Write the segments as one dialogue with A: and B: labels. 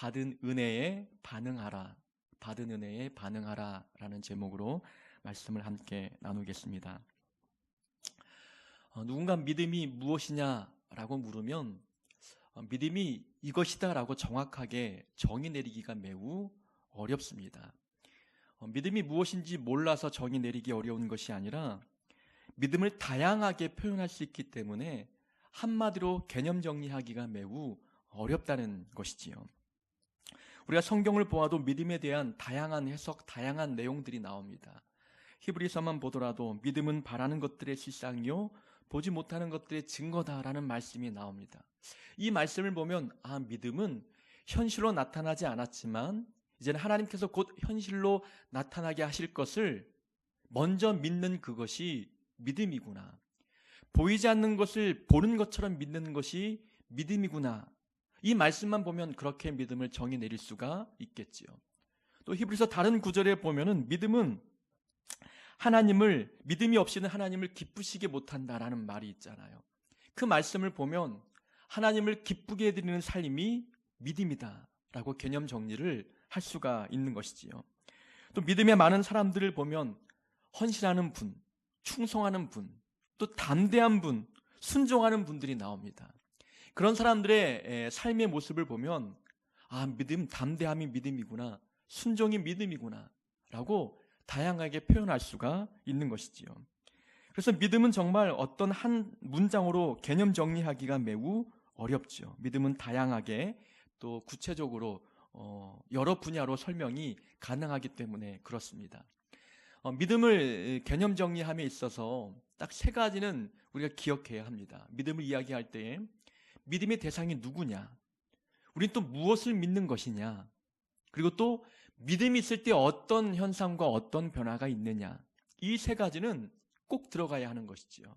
A: 받은 은혜에 반응하라. 받은 은혜에 반응하라 라는 제목으로 말씀을 함께 나누겠습니다. 누군가 믿음이 무엇이냐라고 물으면 믿음이 이것이다 라고 정확하게 정의 내리기가 매우 어렵습니다. 믿음이 무엇인지 몰라서 정의 내리기 어려운 것이 아니라 믿음을 다양하게 표현할 수 있기 때문에 한마디로 개념 정리하기가 매우 어렵다는 것이지요. 우리가 성경을 보아도 믿음에 대한 다양한 해석, 다양한 내용들이 나옵니다. 히브리서만 보더라도 믿음은 바라는 것들의 실상이요 보지 못하는 것들의 증거다라는 말씀이 나옵니다. 이 말씀을 보면 믿음은 현실로 나타나지 않았지만 이제는 하나님께서 곧 현실로 나타나게 하실 것을 먼저 믿는 그것이 믿음이구나. 보이지 않는 것을 보는 것처럼 믿는 것이 믿음이구나. 이 말씀만 보면 그렇게 믿음을 정의 내릴 수가 있겠지요. 또 히브리서 다른 구절에 보면은 믿음은 믿음이 없이는 하나님을 기쁘시게 못한다라는 말이 있잖아요. 그 말씀을 보면 하나님을 기쁘게 해드리는 삶이 믿음이다라고 개념 정리를 할 수가 있는 것이지요. 또 믿음의 많은 사람들을 보면 헌신하는 분, 충성하는 분, 또 담대한 분, 순종하는 분들이 나옵니다. 그런 사람들의 삶의 모습을 보면 담대함이 믿음이구나, 순종이 믿음이구나 라고 다양하게 표현할 수가 있는 것이지요. 그래서 믿음은 정말 어떤 한 문장으로 개념 정리하기가 매우 어렵죠. 믿음은 다양하게 또 구체적으로 여러 분야로 설명이 가능하기 때문에 그렇습니다. 믿음을 개념 정리함에 있어서 딱 세 가지는 우리가 기억해야 합니다. 믿음을 이야기할 때 믿음의 대상이 누구냐? 우린 또 무엇을 믿는 것이냐? 그리고 또 믿음이 있을 때 어떤 현상과 어떤 변화가 있느냐? 이 세 가지는 꼭 들어가야 하는 것이지요.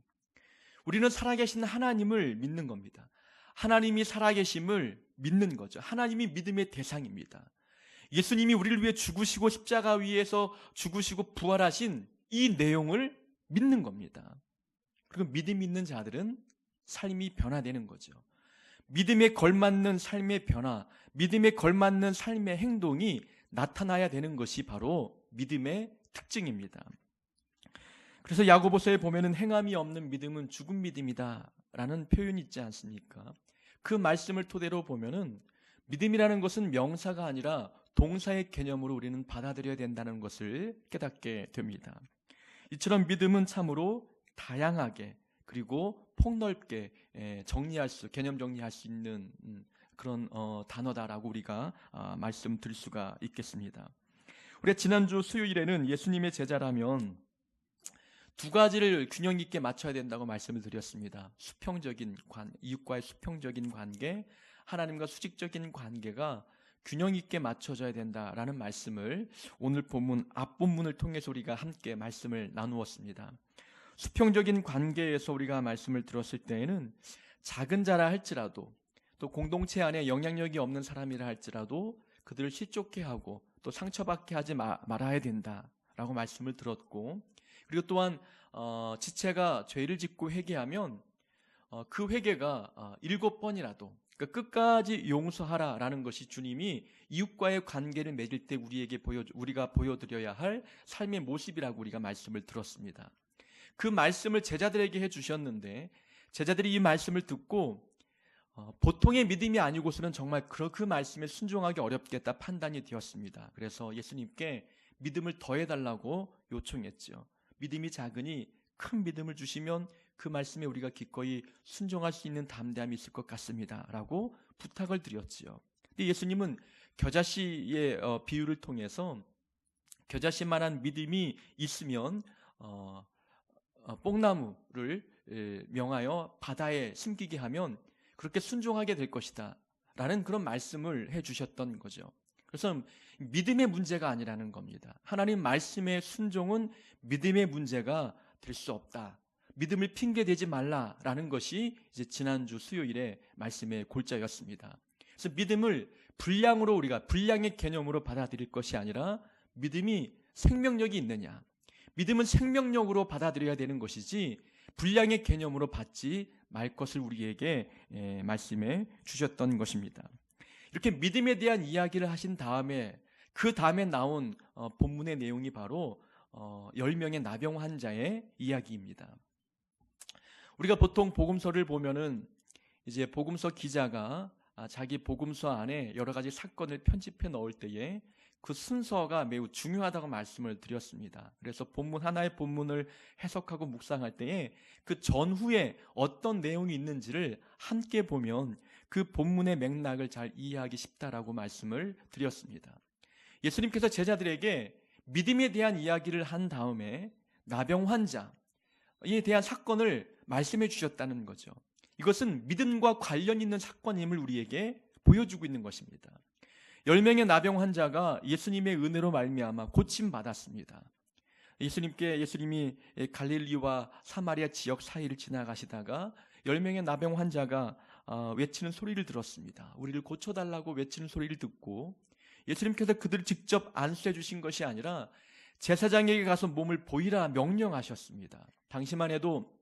A: 우리는 살아계신 하나님을 믿는 겁니다. 하나님이 살아계심을 믿는 거죠. 하나님이 믿음의 대상입니다. 예수님이 우리를 위해 죽으시고 십자가 위에서 죽으시고 부활하신 이 내용을 믿는 겁니다. 그리고 믿음 있는 자들은 삶이 변화되는 거죠. 믿음에 걸맞는 삶의 변화, 믿음에 걸맞는 삶의 행동이 나타나야 되는 것이 바로 믿음의 특징입니다. 그래서 야고보서에 보면은 행함이 없는 믿음은 죽은 믿음이다 라는 표현이 있지 않습니까? 그 말씀을 토대로 보면은 믿음이라는 것은 명사가 아니라 동사의 개념으로 우리는 받아들여야 된다는 것을 깨닫게 됩니다. 이처럼 믿음은 참으로 다양하게 그리고 폭넓게 개념 정리할 수 있는 그런 단어다라고 우리가 말씀드릴 수가 있겠습니다. 우리가 지난주 수요일에는 예수님의 제자라면 두 가지를 균형 있게 맞춰야 된다고 말씀을 드렸습니다. 이웃과의 수평적인 관계, 하나님과 수직적인 관계가 균형 있게 맞춰져야 된다라는 말씀을 오늘 본문 앞본문을 통해서 우리가 함께 말씀을 나누었습니다. 수평적인 관계에서 우리가 말씀을 들었을 때에는 작은 자라 할지라도 또 공동체 안에 영향력이 없는 사람이라 할지라도 그들을 실족해 하고 또 상처받게 하지 말아야 된다라고 말씀을 들었고, 그리고 또한 지체가 죄를 짓고 회개하면 그 회개가 7번이라도 그러니까 끝까지 용서하라라는 것이 주님이 이웃과의 관계를 맺을 때 우리가 보여드려야 할 삶의 모습이라고 우리가 말씀을 들었습니다. 그 말씀을 제자들에게 해주셨는데 제자들이 이 말씀을 듣고 보통의 믿음이 아니고서는 정말 그 말씀에 순종하기 어렵겠다 판단이 되었습니다. 그래서 예수님께 믿음을 더해달라고 요청했죠. 믿음이 작으니 큰 믿음을 주시면 그 말씀에 우리가 기꺼이 순종할 수 있는 담대함이 있을 것 같습니다 라고 부탁을 드렸지요. 근데 예수님은 겨자씨의 비유를 통해서 겨자씨만한 믿음이 있으면 뽕나무를 명하여 바다에 심기게 하면 그렇게 순종하게 될 것이다 라는 그런 말씀을 해주셨던 거죠. 그래서 믿음의 문제가 아니라는 겁니다. 하나님 말씀의 순종은 믿음의 문제가 될 수 없다. 믿음을 핑계대지 말라라는 것이 이제 지난주 수요일에 말씀의 골자였습니다. 그래서 믿음을 우리가 분량의 개념으로 받아들일 것이 아니라 믿음이 생명력이 있느냐, 믿음은 생명력으로 받아들여야 되는 것이지 분량의 개념으로 받지 말 것을 우리에게 말씀해 주셨던 것입니다. 이렇게 믿음에 대한 이야기를 하신 다음에 그 다음에 나온 본문의 내용이 바로 10명의 나병 환자의 이야기입니다. 우리가 보통 복음서를 보면은 이제 복음서 기자가 자기 복음서 안에 여러 가지 사건을 편집해 넣을 때에 그 순서가 매우 중요하다고 말씀을 드렸습니다. 그래서 본문 하나의 본문을 해석하고 묵상할 때에 그 전후에 어떤 내용이 있는지를 함께 보면 그 본문의 맥락을 잘 이해하기 쉽다라고 말씀을 드렸습니다. 예수님께서 제자들에게 믿음에 대한 이야기를 한 다음에 나병 환자에 대한 사건을 말씀해 주셨다는 거죠. 이것은 믿음과 관련 있는 사건임을 우리에게 보여주고 있는 것입니다. 10명의 나병 환자가 예수님의 은혜로 말미암아 고침받았습니다. 예수님이 갈릴리와 사마리아 지역 사이를 지나가시다가 10명의 나병 환자가 외치는 소리를 들었습니다. 우리를 고쳐달라고 외치는 소리를 듣고 예수님께서 그들을 직접 안수해 주신 것이 아니라 제사장에게 가서 몸을 보이라 명령하셨습니다. 당시만 해도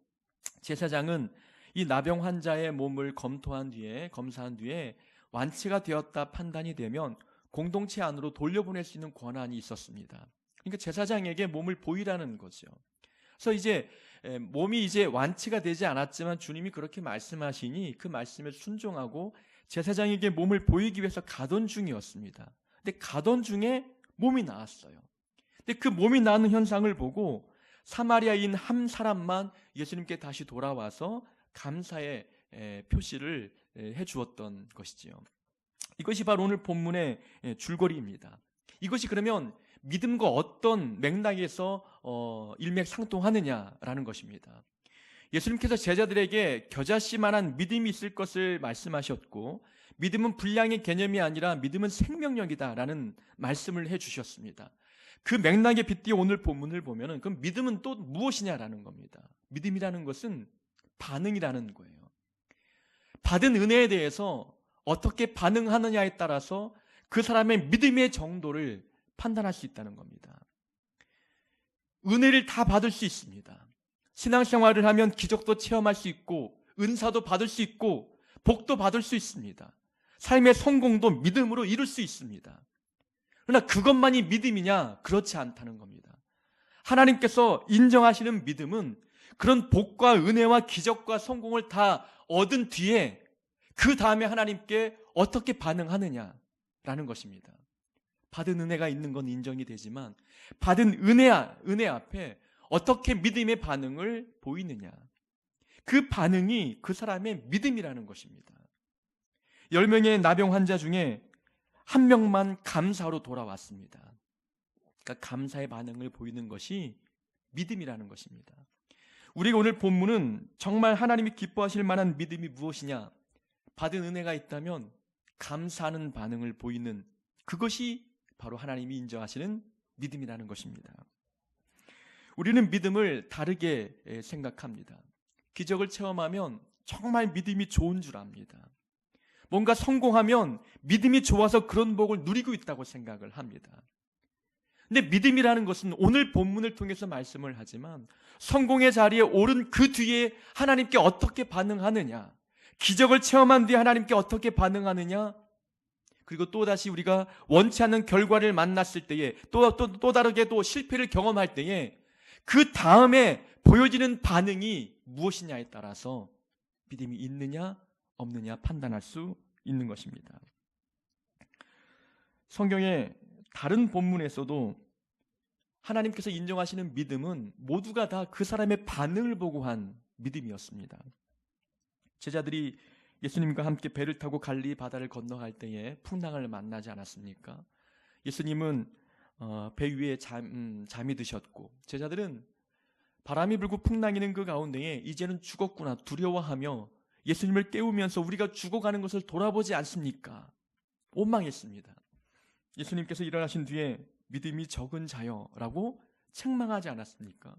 A: 제사장은 이 나병 환자의 몸을 검사한 뒤에 완치가 되었다 판단이 되면 공동체 안으로 돌려보낼 수 있는 권한이 있었습니다. 그러니까 제사장에게 몸을 보이라는 거죠. 그래서 이제 몸이 이제 완치가 되지 않았지만 주님이 그렇게 말씀하시니 그 말씀에 순종하고 제사장에게 몸을 보이기 위해서 가던 중이었습니다. 근데 가던 중에 몸이 나았어요. 근데 그 몸이 나는 현상을 보고 사마리아인 한 사람만 예수님께 다시 돌아와서 감사의 표시를 해 주었던 것이지요. 이것이 바로 오늘 본문의 줄거리입니다. 이것이 그러면 믿음과 어떤 맥락에서 일맥상통하느냐라는 것입니다. 예수님께서 제자들에게 겨자씨만한 믿음이 있을 것을 말씀하셨고 믿음은 분량의 개념이 아니라 믿음은 생명력이다라는 말씀을 해주셨습니다. 그 맥락에 빗대어 오늘 본문을 보면은 그럼 믿음은 또 무엇이냐라는 겁니다. 믿음이라는 것은 반응이라는 거예요. 받은 은혜에 대해서 어떻게 반응하느냐에 따라서 그 사람의 믿음의 정도를 판단할 수 있다는 겁니다. 은혜를 다 받을 수 있습니다. 신앙생활을 하면 기적도 체험할 수 있고 은사도 받을 수 있고 복도 받을 수 있습니다. 삶의 성공도 믿음으로 이룰 수 있습니다. 그러나 그것만이 믿음이냐? 그렇지 않다는 겁니다. 하나님께서 인정하시는 믿음은 그런 복과 은혜와 기적과 성공을 다 얻은 뒤에 그 다음에 하나님께 어떻게 반응하느냐라는 것입니다. 받은 은혜가 있는 건 인정이 되지만 받은 은혜 앞에 어떻게 믿음의 반응을 보이느냐, 그 반응이 그 사람의 믿음이라는 것입니다. 10명의 나병 환자 중에 한 명만 감사로 돌아왔습니다. 그러니까 감사의 반응을 보이는 것이 믿음이라는 것입니다. 우리가 오늘 본문은 정말 하나님이 기뻐하실 만한 믿음이 무엇이냐, 받은 은혜가 있다면 감사하는 반응을 보이는 그것이 바로 하나님이 인정하시는 믿음이라는 것입니다. 우리는 믿음을 다르게 생각합니다. 기적을 체험하면 정말 믿음이 좋은 줄 압니다. 뭔가 성공하면 믿음이 좋아서 그런 복을 누리고 있다고 생각을 합니다. 근데 믿음이라는 것은 오늘 본문을 통해서 말씀을 하지만 성공의 자리에 오른 그 뒤에 하나님께 어떻게 반응하느냐, 기적을 체험한 뒤에 하나님께 어떻게 반응하느냐, 그리고 또다시 우리가 원치 않는 결과를 만났을 때에 또 다르게 또 실패를 경험할 때에 그 다음에 보여지는 반응이 무엇이냐에 따라서 믿음이 있느냐 없느냐 판단할 수 있는 것입니다. 성경의 다른 본문에서도 하나님께서 인정하시는 믿음은 모두가 다 그 사람의 반응을 보고 한 믿음이었습니다. 제자들이 예수님과 함께 배를 타고 갈릴리 바다를 건너갈 때에 풍랑을 만나지 않았습니까? 예수님은 배 위에 잠이 드셨고 제자들은 바람이 불고 풍랑이 있는 그 가운데에 이제는 죽었구나 두려워하며 예수님을 깨우면서 우리가 죽어가는 것을 돌아보지 않습니까? 원망했습니다. 예수님께서 일어나신 뒤에 믿음이 적은 자여라고 책망하지 않았습니까?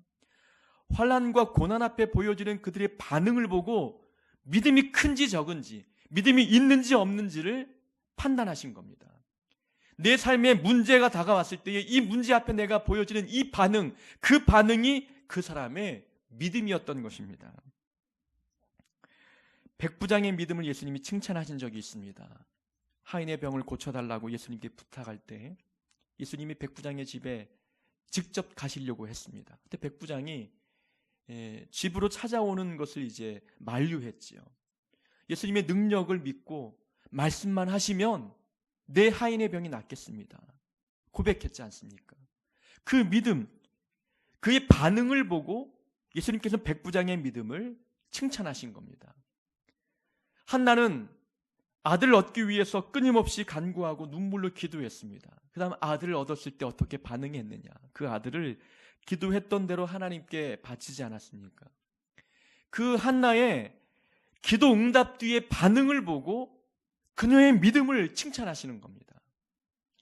A: 환난과 고난 앞에 보여지는 그들의 반응을 보고 믿음이 큰지 적은지, 믿음이 있는지 없는지를 판단하신 겁니다. 내 삶에 문제가 다가왔을 때에 이 문제 앞에 내가 보여지는 이 반응, 그 반응이 그 사람의 믿음이었던 것입니다. 백부장의 믿음을 예수님이 칭찬하신 적이 있습니다. 하인의 병을 고쳐달라고 예수님께 부탁할 때 예수님이 백부장의 집에 직접 가시려고 했습니다. 그때 백부장이 집으로 찾아오는 것을 이제 만류했지요. 예수님의 능력을 믿고 말씀만 하시면 내 하인의 병이 낫겠습니다. 고백했지 않습니까? 그 믿음, 그의 반응을 보고 예수님께서 백부장의 믿음을 칭찬하신 겁니다. 한나는 아들을 얻기 위해서 끊임없이 간구하고 눈물로 기도했습니다. 그 다음 아들을 얻었을 때 어떻게 반응했느냐? 그 아들을 기도했던 대로 하나님께 바치지 않았습니까? 그 한나의 기도 응답 뒤의 반응을 보고 그녀의 믿음을 칭찬하시는 겁니다.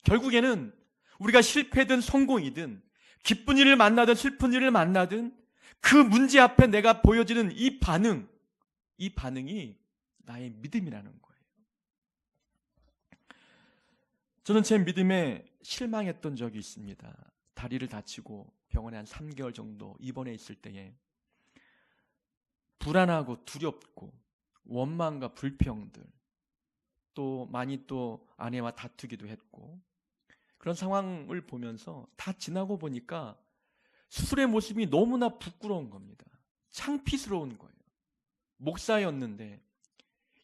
A: 결국에는 우리가 실패든 성공이든 기쁜 일을 만나든 슬픈 일을 만나든 그 문제 앞에 내가 보여지는 이 반응이 나의 믿음이라는 거예요. 저는 제 믿음에 실망했던 적이 있습니다. 다리를 다치고 병원에 한 3개월 정도 입원해 있을 때에 불안하고 두렵고 원망과 불평들, 또 많이 또 아내와 다투기도 했고, 그런 상황을 보면서 다 지나고 보니까 수술의 모습이 너무나 부끄러운 겁니다. 창피스러운 거예요. 목사였는데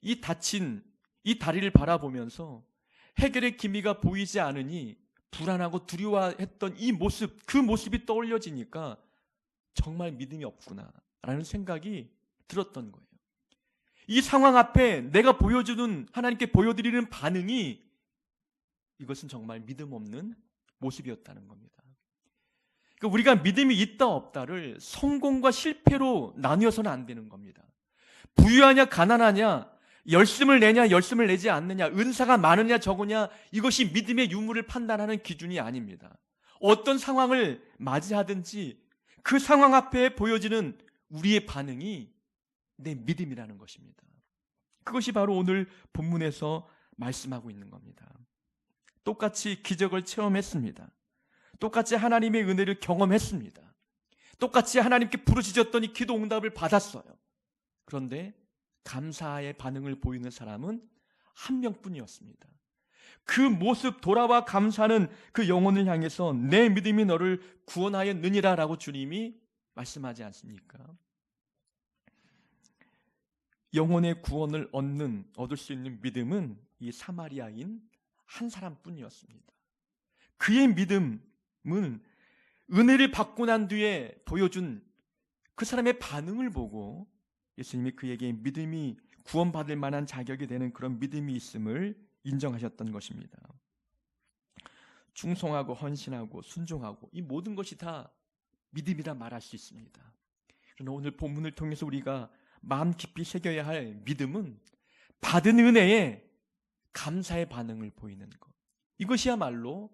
A: 이 다친 이 다리를 바라보면서 해결의 기미가 보이지 않으니 불안하고 두려워했던 이 모습, 그 모습이 떠올려지니까 정말 믿음이 없구나라는 생각이 들었던 거예요. 이 상황 앞에 내가 보여주는, 하나님께 보여드리는 반응이 이것은 정말 믿음 없는 모습이었다는 겁니다. 그러니까 우리가 믿음이 있다 없다를 성공과 실패로 나뉘어서는 안 되는 겁니다. 부유하냐 가난하냐, 열심을 내냐 열심을 내지 않느냐, 은사가 많으냐 적으냐, 이것이 믿음의 유무를 판단하는 기준이 아닙니다. 어떤 상황을 맞이하든지 그 상황 앞에 보여지는 우리의 반응이 내 믿음이라는 것입니다. 그것이 바로 오늘 본문에서 말씀하고 있는 겁니다. 똑같이 기적을 체험했습니다. 똑같이 하나님의 은혜를 경험했습니다. 똑같이 하나님께 부르짖었더니 기도 응답을 받았어요. 그런데 감사의 반응을 보이는 사람은 한 명뿐이었습니다. 그 모습, 돌아와 감사하는 그 영혼을 향해서 내 믿음이 너를 구원하였느니라 라고 주님이 말씀하지 않습니까? 영혼의 구원을 얻을 수 있는 믿음은 이 사마리아인 한 사람뿐이었습니다. 그의 믿음은 은혜를 받고 난 뒤에 보여준 그 사람의 반응을 보고 예수님이 그에게 믿음이 구원받을 만한 자격이 되는 그런 믿음이 있음을 인정하셨던 것입니다. 충성하고 헌신하고 순종하고 이 모든 것이 다 믿음이라 말할 수 있습니다. 그러나 오늘 본문을 통해서 우리가 마음 깊이 새겨야 할 믿음은 받은 은혜에 감사의 반응을 보이는 것, 이것이야말로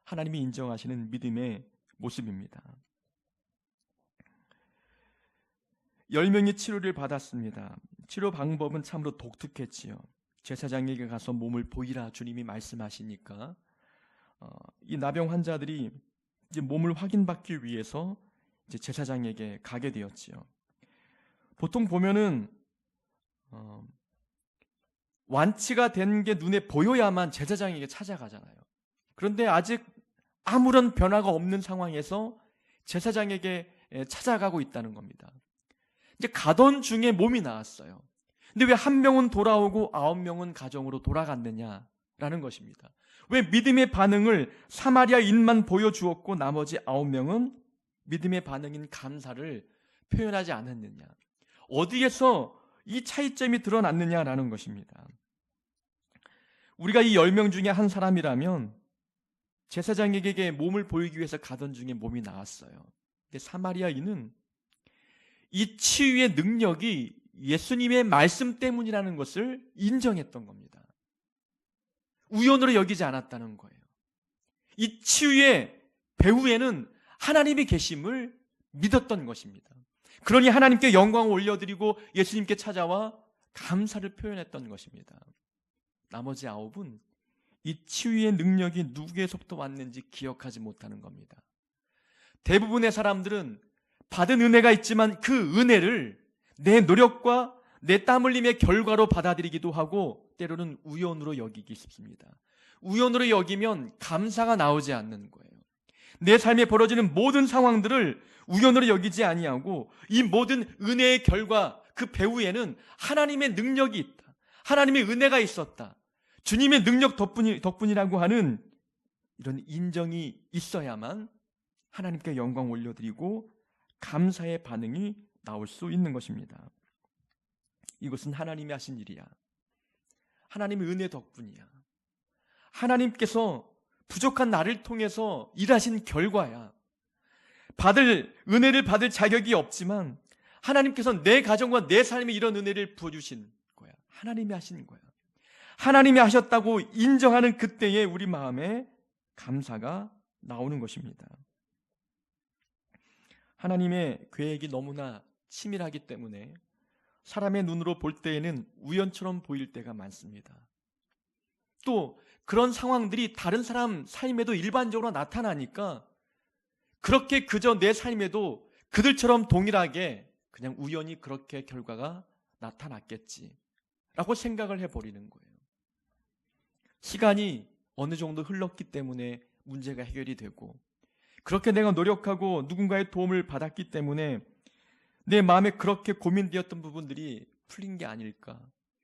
A: 하나님이 인정하시는 믿음의 모습입니다. 10명이 치료를 받았습니다. 치료 방법은 참으로 독특했지요. 제사장에게 가서 몸을 보이라 주님이 말씀하시니까 이 나병 환자들이 이제 몸을 확인받기 위해서 이제 제사장에게 가게 되었지요. 보통 보면은 완치가 된 게 눈에 보여야만 제사장에게 찾아가잖아요. 그런데 아직 아무런 변화가 없는 상황에서 제사장에게 찾아가고 있다는 겁니다. 이제 가던 중에 몸이 나았어요. 근데 왜 한 명은 돌아오고 9명은 가정으로 돌아갔느냐라는 것입니다. 왜 믿음의 반응을 사마리아인만 보여주었고 나머지 9명은 믿음의 반응인 감사를 표현하지 않았느냐, 어디에서 이 차이점이 드러났느냐라는 것입니다. 우리가 이 10명 중에 한 사람이라면 제사장에게 몸을 보이기 위해서 가던 중에 몸이 나았어요. 근데 사마리아인은 이 치유의 능력이 예수님의 말씀 때문이라는 것을 인정했던 겁니다. 우연으로 여기지 않았다는 거예요. 이 치유의 배후에는 하나님이 계심을 믿었던 것입니다. 그러니 하나님께 영광을 올려드리고 예수님께 찾아와 감사를 표현했던 것입니다. 나머지 9은 이 치유의 능력이 누구에서부터 왔는지 기억하지 못하는 겁니다. 대부분의 사람들은 받은 은혜가 있지만 그 은혜를 내 노력과 내 땀 흘림의 결과로 받아들이기도 하고 때로는 우연으로 여기기 쉽습니다. 우연으로 여기면 감사가 나오지 않는 거예요. 내 삶에 벌어지는 모든 상황들을 우연으로 여기지 아니하고 이 모든 은혜의 결과 그 배후에는 하나님의 능력이 있다. 하나님의 은혜가 있었다. 주님의 능력 덕분이라고 하는 이런 인정이 있어야만 하나님께 영광 올려드리고 감사의 반응이 나올 수 있는 것입니다. 이것은 하나님이 하신 일이야. 하나님의 은혜 덕분이야. 하나님께서 부족한 나를 통해서 일하신 결과야. 은혜를 받을 자격이 없지만 하나님께서 내 가정과 내 삶에 이런 은혜를 부어주신 거야. 하나님이 하신 거야. 하나님이 하셨다고 인정하는 그때에 우리 마음에 감사가 나오는 것입니다. 하나님의 계획이 너무나 치밀하기 때문에 사람의 눈으로 볼 때에는 우연처럼 보일 때가 많습니다. 또 그런 상황들이 다른 사람 삶에도 일반적으로 나타나니까 그렇게 그저 내 삶에도 그들처럼 동일하게 그냥 우연히 그렇게 결과가 나타났겠지 라고 생각을 해버리는 거예요. 시간이 어느 정도 흘렀기 때문에 문제가 해결이 되고 그렇게 내가 노력하고 누군가의 도움을 받았기 때문에 내 마음에 그렇게 고민되었던 부분들이 풀린 게 아닐까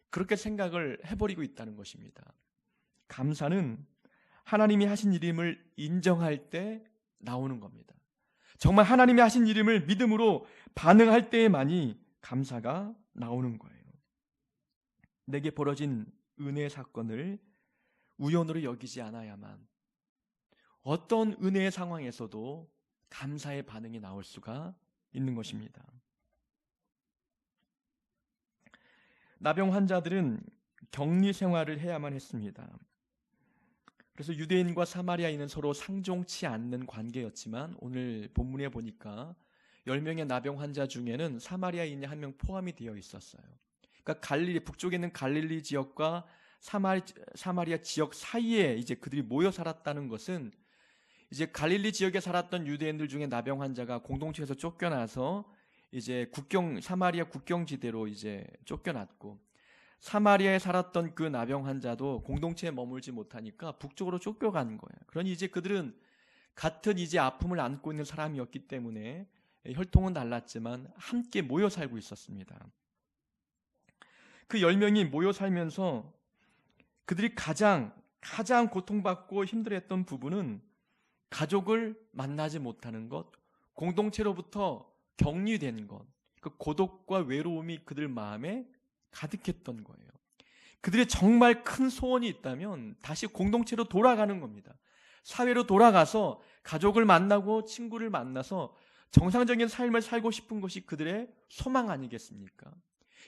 A: 그렇게 생각을 해버리고 있다는 것입니다. 감사는 하나님이 하신 일임을 인정할 때 나오는 겁니다. 정말 하나님이 하신 일임을 믿음으로 반응할 때에만이 감사가 나오는 거예요. 내게 벌어진 은혜의 사건을 우연으로 여기지 않아야만 어떤 은혜의 상황에서도 감사의 반응이 나올 수가 있는 것입니다. 나병 환자들은 격리 생활을 해야만 했습니다. 그래서 유대인과 사마리아인은 서로 상종치 않는 관계였지만 오늘 본문에 보니까 10명의 나병 환자 중에는 사마리아인이 1명 포함이 되어 있었어요. 그러니까 북쪽에 있는 갈릴리 지역과 사마리아 지역 사이에 이제 그들이 모여 살았다는 것은 이제 갈릴리 지역에 살았던 유대인들 중에 나병 환자가 공동체에서 쫓겨나서 이제 사마리아 국경지대로 이제 쫓겨났고 사마리아에 살았던 그 나병 환자도 공동체에 머물지 못하니까 북쪽으로 쫓겨간 거예요. 그러니 이제 그들은 같은 이제 아픔을 안고 있는 사람이었기 때문에 혈통은 달랐지만 함께 모여 살고 있었습니다. 그 10명이 모여 살면서 그들이 가장 고통받고 힘들어했던 부분은 가족을 만나지 못하는 것, 공동체로부터 격리된 것, 그 고독과 외로움이 그들 마음에 가득했던 거예요. 그들의 정말 큰 소원이 있다면 다시 공동체로 돌아가는 겁니다. 사회로 돌아가서 가족을 만나고 친구를 만나서 정상적인 삶을 살고 싶은 것이 그들의 소망 아니겠습니까?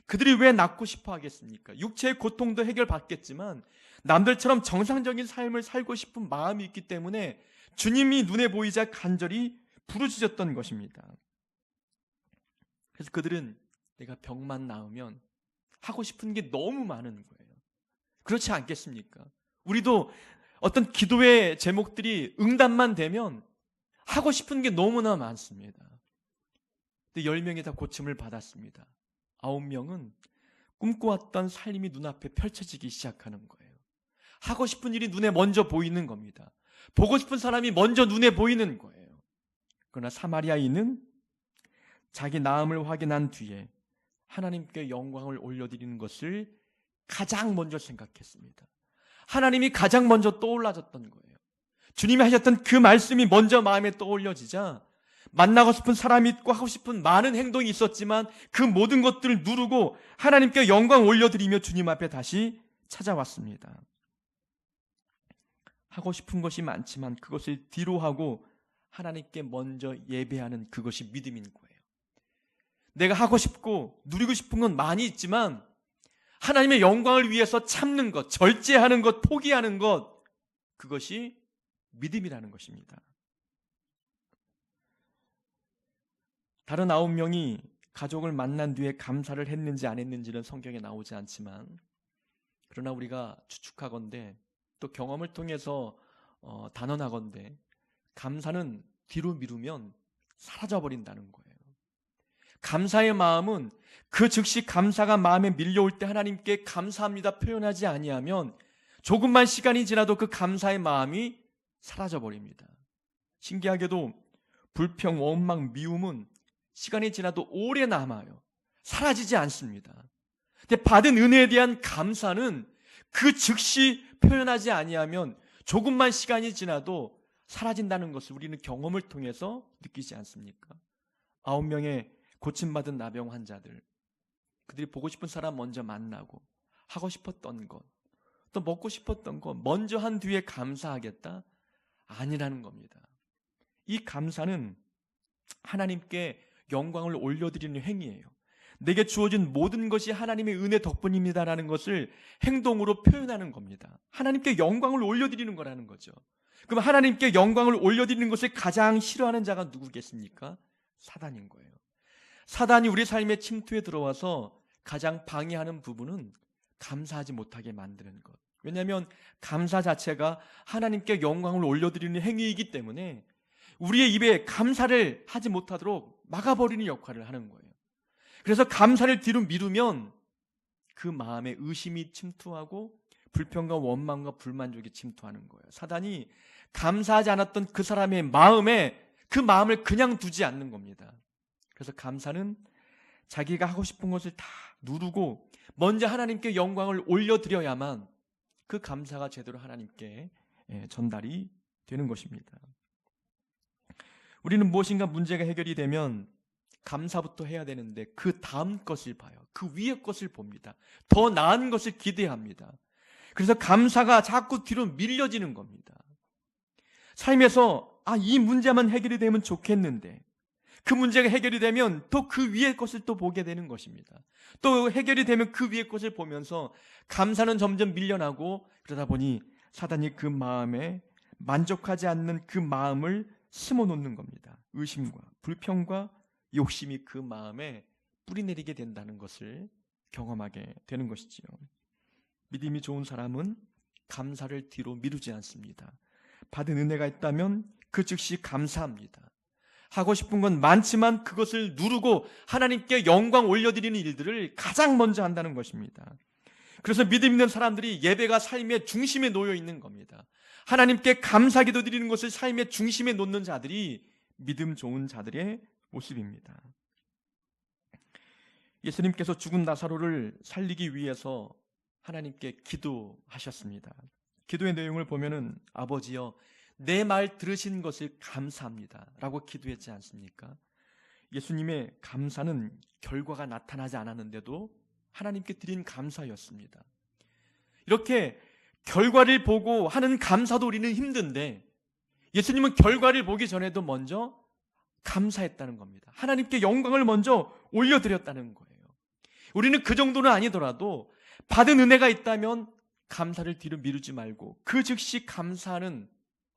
A: 그들이 왜 낫고 싶어 하겠습니까? 육체의 고통도 해결받겠지만 남들처럼 정상적인 삶을 살고 싶은 마음이 있기 때문에 주님이 눈에 보이자 간절히 부르짖었던 것입니다. 그래서 그들은 내가 병만 나으면 하고 싶은 게 너무 많은 거예요. 그렇지 않겠습니까? 우리도 어떤 기도의 제목들이 응답만 되면 하고 싶은 게 너무나 많습니다. 근데 10명이 다 고침을 받았습니다. 9명은 꿈꿔왔던 삶이 눈앞에 펼쳐지기 시작하는 거예요. 하고 싶은 일이 눈에 먼저 보이는 겁니다. 보고 싶은 사람이 먼저 눈에 보이는 거예요. 그러나 사마리아인은 자기 나음을 확인한 뒤에 하나님께 영광을 올려드리는 것을 가장 먼저 생각했습니다. 하나님이 가장 먼저 떠올라졌던 거예요. 주님이 하셨던 그 말씀이 먼저 마음에 떠올려지자 만나고 싶은 사람이 있고 하고 싶은 많은 행동이 있었지만 그 모든 것들을 누르고 하나님께 영광 올려드리며 주님 앞에 다시 찾아왔습니다. 하고 싶은 것이 많지만 그것을 뒤로 하고 하나님께 먼저 예배하는 그것이 믿음인 거예요. 내가 하고 싶고 누리고 싶은 건 많이 있지만 하나님의 영광을 위해서 참는 것, 절제하는 것, 포기하는 것, 그것이 믿음이라는 것입니다. 다른 9명이 가족을 만난 뒤에 감사를 했는지 안 했는지는 성경에 나오지 않지만 그러나 우리가 추측하건대 또 경험을 통해서 단언하건대 감사는 뒤로 미루면 사라져버린다는 거예요. 감사의 마음은 그 즉시 감사가 마음에 밀려올 때 하나님께 감사합니다 표현하지 아니하면 조금만 시간이 지나도 그 감사의 마음이 사라져버립니다. 신기하게도 불평, 원망, 미움은 시간이 지나도 오래 남아요. 사라지지 않습니다. 근데 받은 은혜에 대한 감사는 그 즉시 표현하지 아니하면 조금만 시간이 지나도 사라진다는 것을 우리는 경험을 통해서 느끼지 않습니까? 9명의 고침받은 나병 환자들, 그들이 보고 싶은 사람 먼저 만나고 하고 싶었던 것, 또 먹고 싶었던 것 먼저 한 뒤에 감사하겠다? 아니라는 겁니다. 이 감사는 하나님께 영광을 올려드리는 행위예요. 내게 주어진 모든 것이 하나님의 은혜 덕분입니다라는 것을 행동으로 표현하는 겁니다. 하나님께 영광을 올려드리는 거라는 거죠. 그럼 하나님께 영광을 올려드리는 것을 가장 싫어하는 자가 누구겠습니까? 사단인 거예요. 사단이 우리 삶에 침투해 들어와서 가장 방해하는 부분은 감사하지 못하게 만드는 것. 왜냐하면 감사 자체가 하나님께 영광을 올려드리는 행위이기 때문에 우리의 입에 감사를 하지 못하도록 막아버리는 역할을 하는 거예요. 그래서 감사를 뒤로 미루면 그 마음에 의심이 침투하고 불평과 원망과 불만족이 침투하는 거예요. 사단이 감사하지 않았던 그 사람의 마음에 그 마음을 그냥 두지 않는 겁니다. 그래서 감사는 자기가 하고 싶은 것을 다 누르고 먼저 하나님께 영광을 올려드려야만 그 감사가 제대로 하나님께 전달이 되는 것입니다. 우리는 무엇인가 문제가 해결이 되면 감사부터 해야 되는데 그 다음 것을 봐요. 그 위의 것을 봅니다. 더 나은 것을 기대합니다. 그래서 감사가 자꾸 뒤로 밀려지는 겁니다. 삶에서 이 문제만 해결이 되면 좋겠는데 그 문제가 해결이 되면 또 그 위의 것을 또 보게 되는 것입니다. 또 해결이 되면 그 위의 것을 보면서 감사는 점점 밀려나고 그러다 보니 사단이 그 마음에 만족하지 않는 그 마음을 심어놓는 겁니다. 의심과 불평과 욕심이 그 마음에 뿌리내리게 된다는 것을 경험하게 되는 것이지요. 믿음이 좋은 사람은 감사를 뒤로 미루지 않습니다. 받은 은혜가 있다면 그 즉시 감사합니다. 하고 싶은 건 많지만 그것을 누르고 하나님께 영광 올려드리는 일들을 가장 먼저 한다는 것입니다. 그래서 믿음 있는 사람들이 예배가 삶의 중심에 놓여 있는 겁니다. 하나님께 감사기도 드리는 것을 삶의 중심에 놓는 자들이 믿음 좋은 자들의 모습입니다. 예수님께서 죽은 나사로를 살리기 위해서 하나님께 기도하셨습니다. 기도의 내용을 보면은 아버지여 내 말 들으신 것을 감사합니다 라고 기도했지 않습니까? 예수님의 감사는 결과가 나타나지 않았는데도 하나님께 드린 감사였습니다. 이렇게 결과를 보고 하는 감사도 우리는 힘든데 예수님은 결과를 보기 전에도 먼저 감사했다는 겁니다. 하나님께 영광을 먼저 올려드렸다는 거예요. 우리는 그 정도는 아니더라도 받은 은혜가 있다면 감사를 뒤로 미루지 말고 그 즉시 감사하는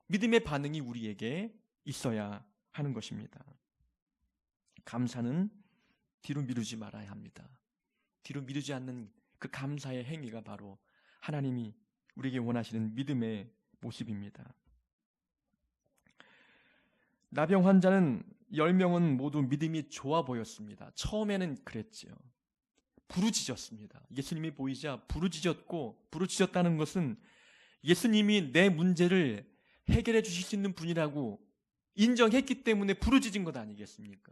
A: 믿음의 반응이 우리에게 있어야 하는 것입니다. 감사는 뒤로 미루지 말아야 합니다. 뒤로 미루지 않는 그 감사의 행위가 바로 하나님이 우리에게 원하시는 믿음의 모습입니다. 나병 환자는 10명은 모두 믿음이 좋아 보였습니다. 처음에는 그랬지요. 부르짖었습니다. 예수님이 보이자 부르짖었고, 부르짖었다는 것은 예수님이 내 문제를 해결해 주실 수 있는 분이라고 인정했기 때문에 부르짖은 것 아니겠습니까?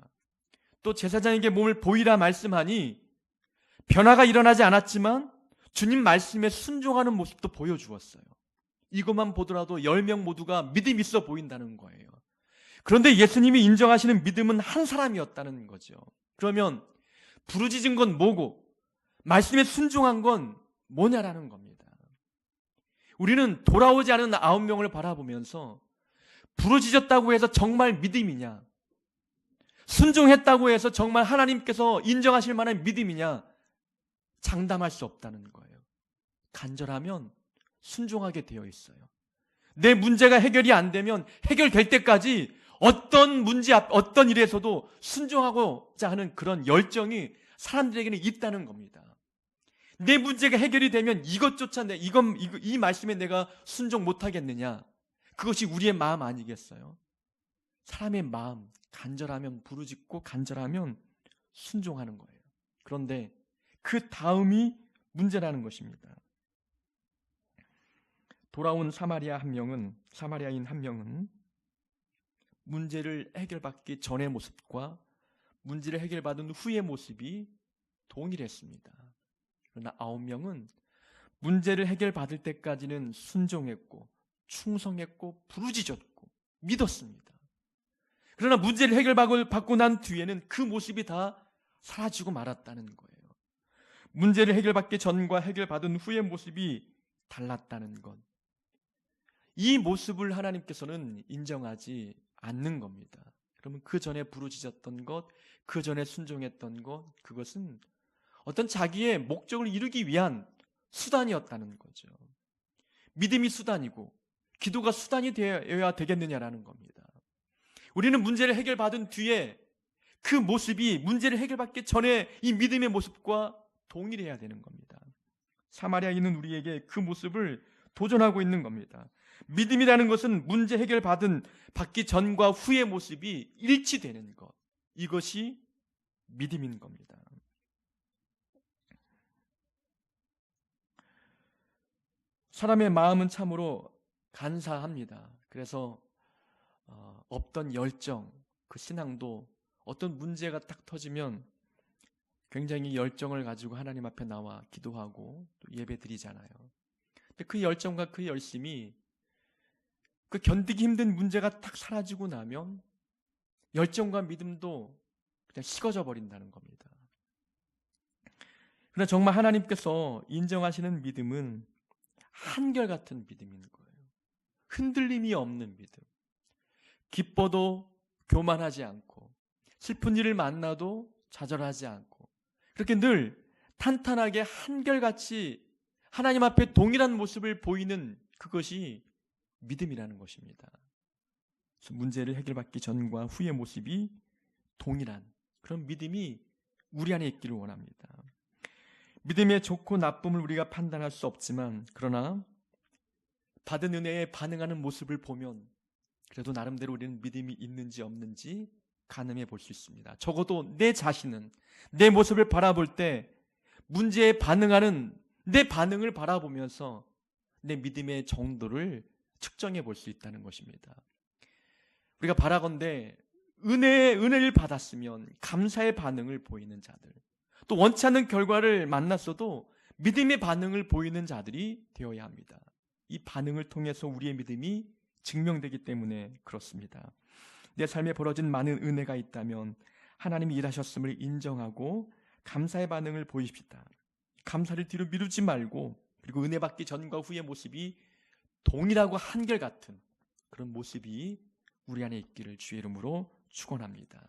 A: 또 제사장에게 몸을 보이라 말씀하니 변화가 일어나지 않았지만 주님 말씀에 순종하는 모습도 보여주었어요. 이것만 보더라도 10명 모두가 믿음 있어 보인다는 거예요. 그런데 예수님이 인정하시는 믿음은 한 사람이었다는 거죠. 그러면 부르짖은 건 뭐고 말씀에 순종한 건 뭐냐라는 겁니다. 우리는 돌아오지 않은 9명을 바라보면서 부르짖었다고 해서 정말 믿음이냐, 순종했다고 해서 정말 하나님께서 인정하실 만한 믿음이냐 장담할 수 없다는 거예요. 간절하면 순종하게 되어 있어요. 내 문제가 해결이 안 되면 해결될 때까지 어떤 문제, 어떤 일에서도 순종하고자 하는 그런 열정이 사람들에게는 있다는 겁니다. 내 문제가 해결이 되면 이것조차 이 말씀에 내가 순종 못하겠느냐? 그것이 우리의 마음 아니겠어요? 사람의 마음, 간절하면 부르짖고 간절하면 순종하는 거예요. 그런데 그 다음이 문제라는 것입니다. 돌아온 사마리아인 한 명은 문제를 해결받기 전의 모습과 문제를 해결받은 후의 모습이 동일했습니다. 그러나 9명은 문제를 해결받을 때까지는 순종했고 충성했고 부르짖었고 믿었습니다. 그러나 문제를 해결받고 난 뒤에는 그 모습이 다 사라지고 말았다는 거예요. 문제를 해결받기 전과 해결받은 후의 모습이 달랐다는 것. 이 모습을 하나님께서는 인정하지 않는 겁니다. 그러면 그 전에 부르짖었던 것, 그 전에 순종했던 것, 그것은 어떤 자기의 목적을 이루기 위한 수단이었다는 거죠. 믿음이 수단이고 기도가 수단이 되어야 되겠느냐라는 겁니다. 우리는 문제를 해결받은 뒤에 그 모습이 문제를 해결받기 전에 이 믿음의 모습과 동일해야 되는 겁니다. 사마리아인은 우리에게 그 모습을 도전하고 있는 겁니다. 믿음이라는 것은 문제 받기 전과 후의 모습이 일치되는 것. 이것이 믿음인 겁니다. 사람의 마음은 참으로 간사합니다. 그래서 없던 열정, 그 신앙도 어떤 문제가 딱 터지면 굉장히 열정을 가지고 하나님 앞에 나와 기도하고 또 예배 드리잖아요. 근데 그 열정과 그 열심이 그 견디기 힘든 문제가 딱 사라지고 나면 열정과 믿음도 그냥 식어져 버린다는 겁니다. 그러나 정말 하나님께서 인정하시는 믿음은 한결같은 믿음인 거예요. 흔들림이 없는 믿음. 기뻐도 교만하지 않고 슬픈 일을 만나도 좌절하지 않고 그렇게 늘 탄탄하게 한결같이 하나님 앞에 동일한 모습을 보이는 그것이 믿음이라는 것입니다. 그래서 문제를 해결받기 전과 후의 모습이 동일한 그런 믿음이 우리 안에 있기를 원합니다. 믿음의 좋고 나쁨을 우리가 판단할 수 없지만 그러나 받은 은혜에 반응하는 모습을 보면 그래도 나름대로 우리는 믿음이 있는지 없는지 가늠해 볼 수 있습니다. 적어도 내 자신은 내 모습을 바라볼 때 문제에 반응하는 내 반응을 바라보면서 내 믿음의 정도를 측정해 볼 수 있다는 것입니다. 우리가 바라건대 은혜를 받았으면 감사의 반응을 보이는 자들, 또 원치 않는 결과를 만났어도 믿음의 반응을 보이는 자들이 되어야 합니다. 이 반응을 통해서 우리의 믿음이 증명되기 때문에 그렇습니다. 내 삶에 벌어진 많은 은혜가 있다면 하나님이 일하셨음을 인정하고 감사의 반응을 보입시다. 감사를 뒤로 미루지 말고 그리고 은혜 받기 전과 후의 모습이 동일하고 한결같은 그런 모습이 우리 안에 있기를 주의 이름으로 축원합니다.